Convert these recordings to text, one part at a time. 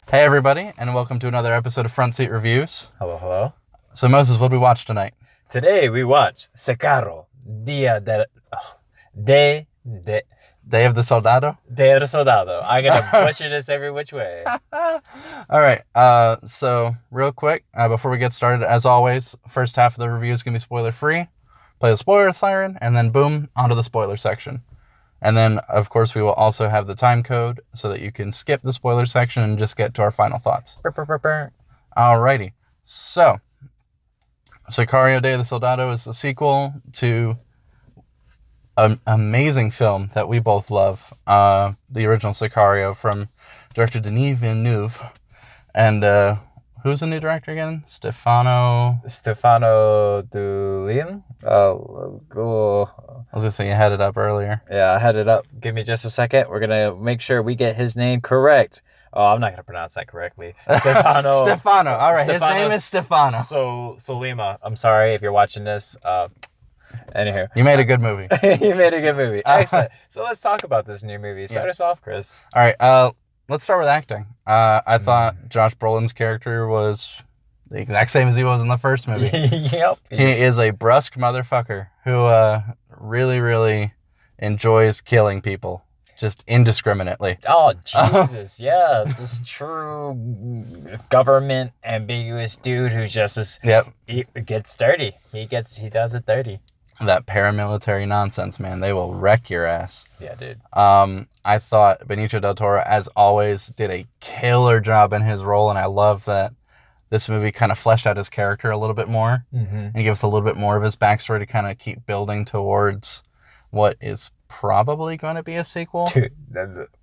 Hey everybody, and welcome to another episode of Front Seat Reviews. Hello, hello. So Moses, what did we watch tonight? Today we watch Sicario, de Day of the Soldado? del Soldado. I'm gonna butcher this every which way. All right, so real quick, before we get started, as always, first half of the review is going to be spoiler-free. Play the spoiler siren, and then boom, onto the spoiler section. And then, of course, we will also have the time code so that you can skip the spoiler section and just get to our final thoughts. Alrighty, so Sicario, Day of the Soldado is the sequel to an amazing film that we both love, the original Sicario from director Denis Villeneuve. And who's the new director again? Stefano Dulin. Go. I was going to say you had it up earlier. Yeah, I had it up. Give me just a second. We're gonna make sure we get his name correct. Oh, I'm not gonna pronounce that correctly. Stefano. Stefano. All right, his name is Stefano. Solima. I'm sorry if you're watching this. Anywho, You made a good movie. you made a good movie. Excellent. So let's talk about this new movie. Start us off, Chris. All right, let's start with acting. I thought Josh Brolin's character was the exact same as he was in the first movie. Yep. He is a brusque motherfucker who really, really enjoys killing people just indiscriminately. Oh, Jesus. Yeah. This true government ambiguous dude who just is, Yep. he gets dirty. He does it dirty. That paramilitary nonsense, man. They will wreck your ass. Yeah, dude. I thought Benicio del Toro, as always, did a killer job in his role, and I love that this movie kind of fleshed out his character a little bit more and gave us a little bit more of his backstory to kind of keep building towards what is probably going to be a sequel. Dude,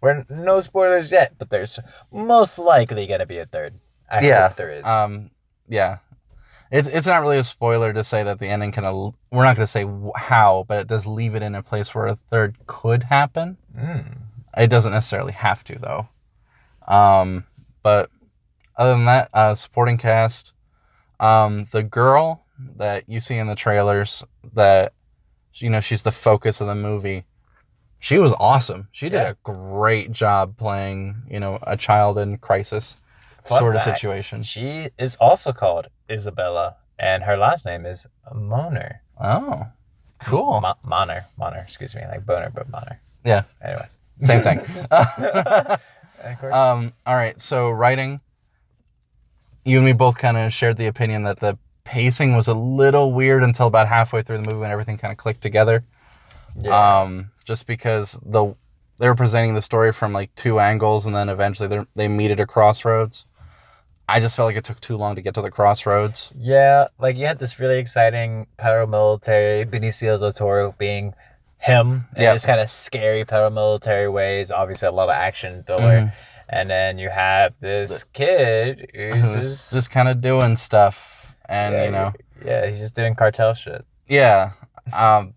we're no spoilers yet, but there's most likely going to be a third. I hope there is. Yeah. It's not really a spoiler to say that the ending kind of, we're not going to say how, but it does leave it in a place where a third could happen. It doesn't necessarily have to, though. But other than that, supporting cast, the girl that you see in the trailers that, she's the focus of the movie, she was awesome. She did a great job playing, a child in crisis sort of situation. She is also called Isabella, and her last name is Moner. Oh, cool. Moner, excuse me, like boner, but Moner. Yeah. Anyway. Same thing. All right, so writing, you and me both kind of shared the opinion that the pacing was a little weird until about halfway through the movie when everything kind of clicked together. Yeah. Just because they were presenting the story from like two angles, and then eventually they meet at a crossroads. I just felt like it took too long to get to the crossroads. Yeah, like you had this really exciting paramilitary, Benicio del Toro being him, and it's kind of scary paramilitary ways, obviously a lot of action thriller. And then you have this kid who's just kind of doing stuff, and yeah, he's just doing cartel shit. Yeah. I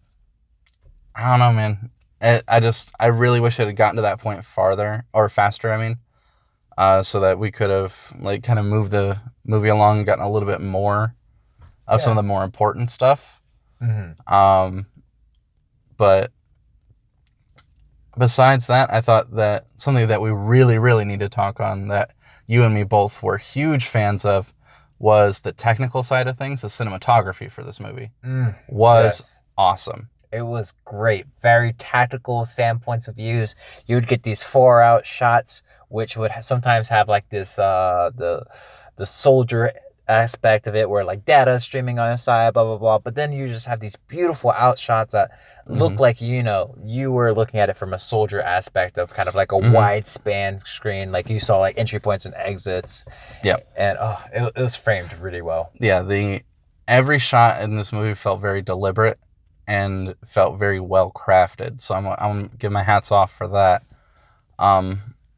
don't know, man. I really wish it had gotten to that point farther, or faster, I mean. So that we could have kind of moved the movie along and gotten a little bit more of some of the more important stuff. But besides that, I thought that something that we really, really need to talk on, that you and me both were huge fans of, was the technical side of things. The cinematography for this movie was awesome. It was great. Very tactical standpoints of views. You would get these 4-out shots, which would sometimes have like this the soldier aspect of it, where like data is streaming on the side, blah blah blah. But then you just have these beautiful out shots that look like you were looking at it from a soldier aspect of kind of like a wide span screen, like you saw like entry points and exits. Yeah, and it was framed really well. Yeah, every shot in this movie felt very deliberate and felt very well crafted. So I'm gonna give my hats off for that.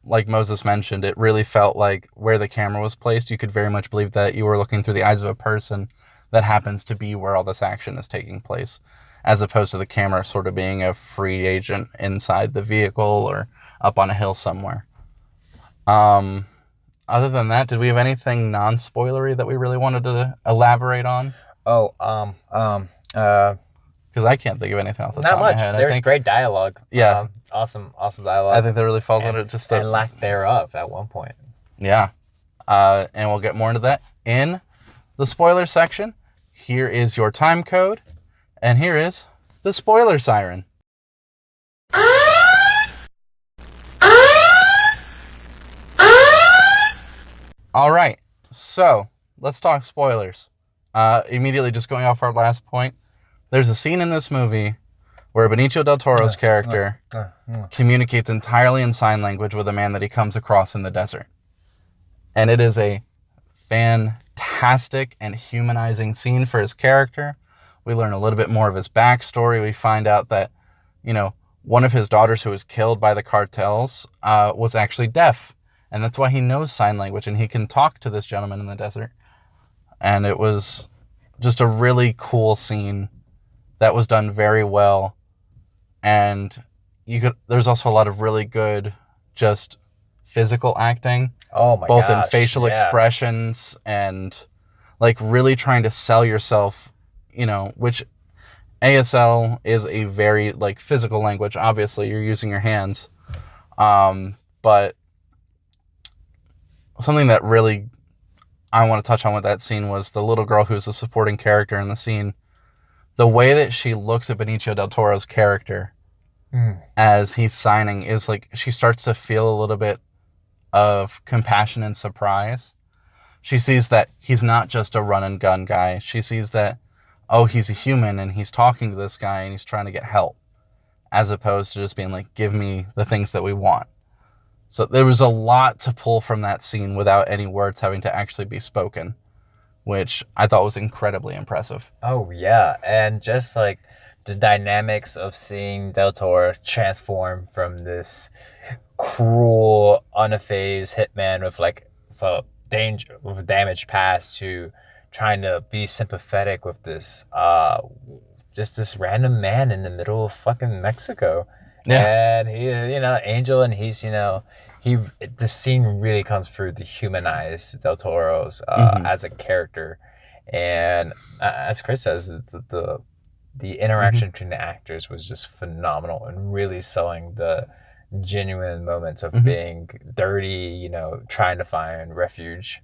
Like Moses mentioned, it really felt like where the camera was placed, you could very much believe that you were looking through the eyes of a person that happens to be where all this action is taking place, as opposed to the camera sort of being a free agent inside the vehicle or up on a hill somewhere. Other than that, did we have anything non-spoilery that we really wanted to elaborate on? Because I can't think of anything off the top of my head. There's great dialogue. Yeah. Awesome dialogue. I think that really falls under just the... And lack thereof at one point. Yeah. And we'll get more into that in the spoiler section. Here is your time code, and here is the spoiler siren. All right, so let's talk spoilers. Immediately, just going off our last point, there's a scene in this movie where Benicio del Toro's character communicates entirely in sign language with a man that he comes across in the desert. And it is a fantastic and humanizing scene for his character. We learn a little bit more of his backstory. We find out that, one of his daughters who was killed by the cartels was actually deaf. And that's why he knows sign language and he can talk to this gentleman in the desert. And it was just a really cool scene that was done very well. And there's also a lot of really good just physical acting. Oh my both gosh, in facial expressions and like really trying to sell yourself, which ASL is a very like physical language. Obviously, you're using your hands. But something that really I want to touch on with that scene was the little girl who's a supporting character in the scene. The way that she looks at Benicio del Toro's character as he's signing is like she starts to feel a little bit of compassion and surprise. She sees that he's not just a run and gun guy. She sees that, he's a human and he's talking to this guy and he's trying to get help, as opposed to just being like, give me the things that we want. So there was a lot to pull from that scene without any words having to actually be spoken, which I thought was incredibly impressive. Oh, yeah. And just like the dynamics of seeing Del Toro transform from this cruel, unfazed hitman with like a damaged past to trying to be sympathetic with this just this random man in the middle of fucking Mexico. Yeah. And he, Angel, and he's, the scene really comes through to humanize Del Toro's as a character. And as Chris says, the interaction between the actors was just phenomenal and really selling the genuine moments of being dirty, trying to find refuge.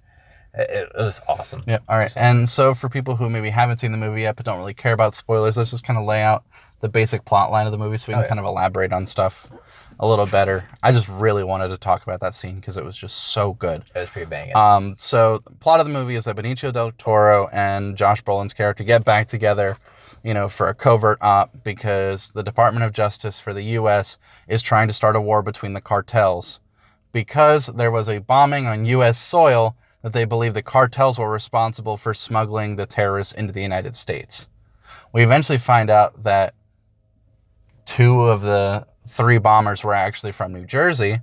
It was awesome. Yeah. All right. Awesome. And so for people who maybe haven't seen the movie yet but don't really care about spoilers, let's just kind of lay out the basic plot line of the movie so we can kind of elaborate on stuff a little better. I just really wanted to talk about that scene because it was just so good. It was pretty banging. So the plot of the movie is that Benicio del Toro and Josh Brolin's character get back together, for a covert op because the Department of Justice for the U.S. is trying to start a war between the cartels because there was a bombing on U.S. soil that they believe the cartels were responsible for smuggling the terrorists into the United States. We eventually find out that 2 of the 3 bombers were actually from New Jersey,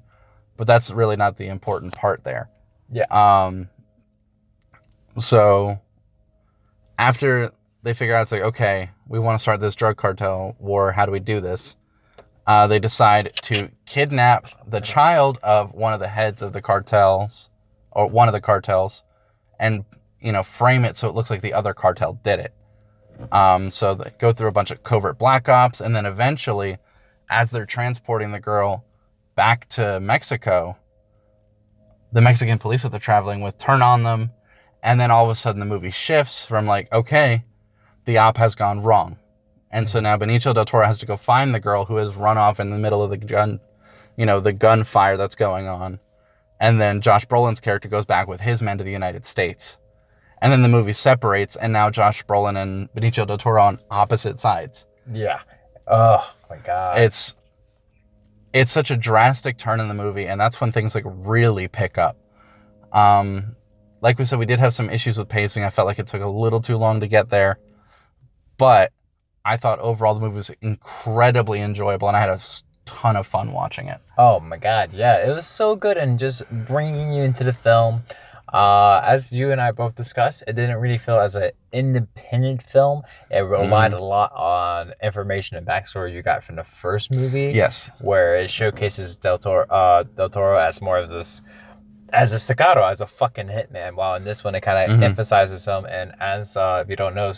but that's really not the important part there. Yeah. So after they figure out, it's like, okay, we want to start this drug cartel war. How do we do this? They decide to kidnap the child of one of the heads of the cartels, or one of the cartels, and, frame it so it looks like the other cartel did it. So they go through a bunch of covert black ops, and then eventually, as they're transporting the girl back to Mexico, the Mexican police that they're traveling with turn on them, and then all of a sudden the movie shifts from like, okay, the op has gone wrong. And so now Benicio del Toro has to go find the girl who has run off in the middle of the gunfire that's going on. And then Josh Brolin's character goes back with his men to the United States. And then the movie separates, and now Josh Brolin and Benicio del Toro on opposite sides. Yeah. Oh, my God. It's such a drastic turn in the movie, and that's when things like really pick up. Like we said, we did have some issues with pacing. I felt like it took a little too long to get there. But I thought overall the movie was incredibly enjoyable, and I had a ton of fun watching it. Oh my God, yeah, it was so good, and just bringing you into the film. As you and I both discussed, it didn't really feel as an independent film. It relied a lot on information and backstory you got from the first movie. Yes, where it showcases Del Toro as more of this, as a Sicario, as a fucking hitman. While in this one, it kind of emphasizes him. And as if you don't know,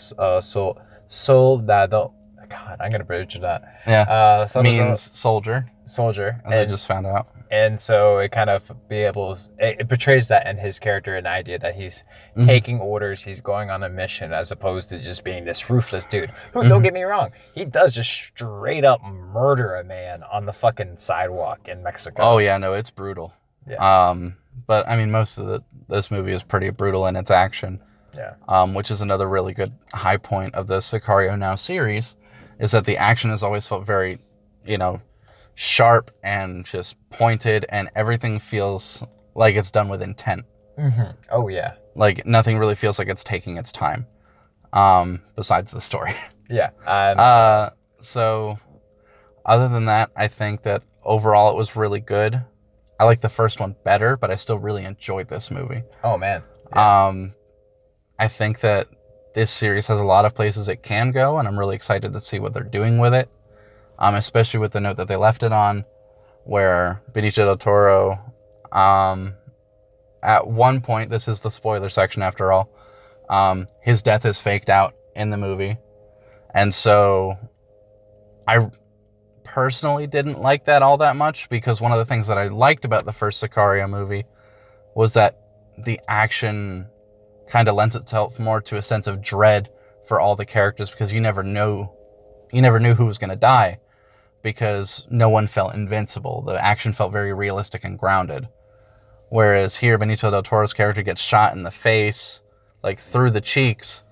Soldado, God, I'm gonna butcher that. Yeah. Sadato, Means soldier, soldier, as I just found out. and so it kind of it portrays that in his character, an idea that he's Mm-hmm. taking orders, he's going on a mission, as opposed to just being this ruthless dude. Who, Mm-hmm. don't get me wrong, he does just straight up murder a man on the fucking sidewalk in Mexico. Oh yeah, no, it's brutal. Yeah. But I mean, most of this movie is pretty brutal in its action. Yeah. Which is another really good high point of the Sicario Now series, is that the action has always felt very, sharp and just pointed, and everything feels like it's done with intent. Mm-hmm. Oh yeah. Like nothing really feels like it's taking its time, besides the story. Yeah. So other than that, I think that overall it was really good. I like the first one better, but I still really enjoyed this movie. Oh man. Yeah. I think that this series has a lot of places it can go, and I'm really excited to see what they're doing with it. Especially with the note that they left it on, where Benicio del Toro, at one point, this is the spoiler section after all, his death is faked out in the movie. And so I personally didn't like that all that much, because one of the things that I liked about the first Sicario movie was that the action kind of lends itself more to a sense of dread for all the characters, because you never knew who was going to die, because no one felt invincible. The action felt very realistic and grounded. Whereas here, Benicio del Toro's character gets shot in the face, like through the cheeks,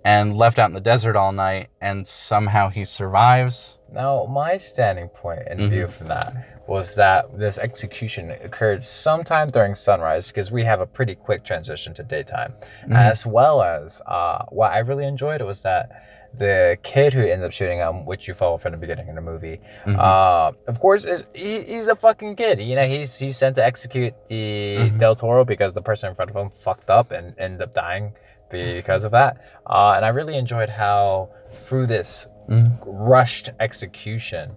and left out in the desert all night, and somehow he survives. Now, my standing point in view from that was that this execution occurred sometime during sunrise, because we have a pretty quick transition to daytime. As well as, what I really enjoyed was that the kid who ends up shooting him, which you follow from the beginning of the movie, of course, he's a fucking kid. He's sent to execute the Del Toro because the person in front of him fucked up and ended up dying because of that. And I really enjoyed how through this rushed execution,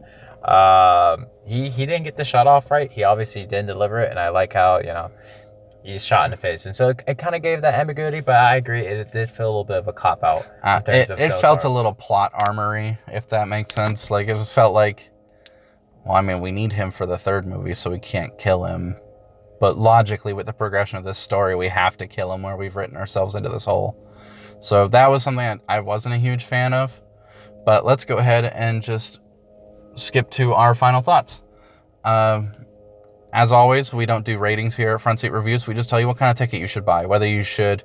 he didn't get the shot off right. He obviously didn't deliver it, and I like how he's shot in the face, and so it kind of gave that ambiguity. But I agree, it did feel a little bit of a cop out. It felt a little plot armory, if that makes sense. Like, it just felt like, well, I mean, we need him for the third movie, so we can't kill him. But logically, with the progression of this story, we have to kill him, where we've written ourselves into this hole. So that was something that I wasn't a huge fan of. But let's go ahead and just skip to our final thoughts. As always, we don't do ratings here at Front Seat Reviews. We just tell you what kind of ticket you should buy. Whether you should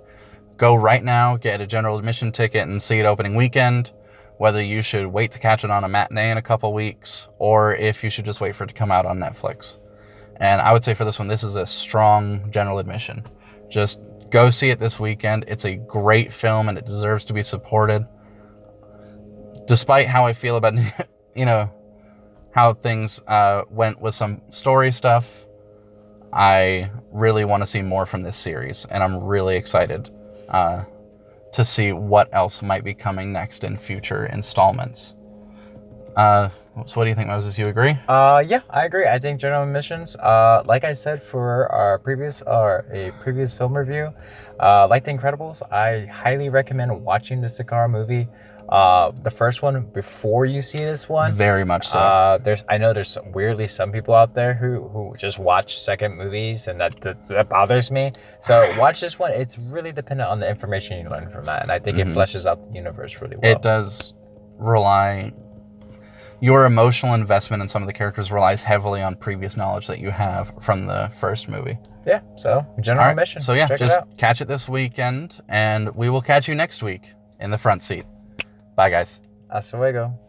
go right now, get a general admission ticket, and see it opening weekend. Whether you should wait to catch it on a matinee in a couple weeks. Or if you should just wait for it to come out on Netflix. And I would say for this one, this is a strong general admission. Just go see it this weekend. It's a great film, and it deserves to be supported. Despite how I feel about, how things went with some story stuff, I really want to see more from this series, and I'm really excited to see what else might be coming next in future installments. So what do you think, Moses? You agree? Yeah, I agree. I think general admissions, like I said for a previous film review, like The Incredibles, I highly recommend watching the Sicario movie. The first one before you see this one. Very much so. I know there's weirdly some people out there who just watch second movies, and that bothers me. So watch this one. It's really dependent on the information you learn from that, and I think it fleshes out the universe really well. It does rely. Your emotional investment in some of the characters relies heavily on previous knowledge that you have from the first movie. Yeah, so general admission. So yeah, check just it out. catch it this weekend, and we will catch you next week in the front seat. Bye, guys. Hasta luego.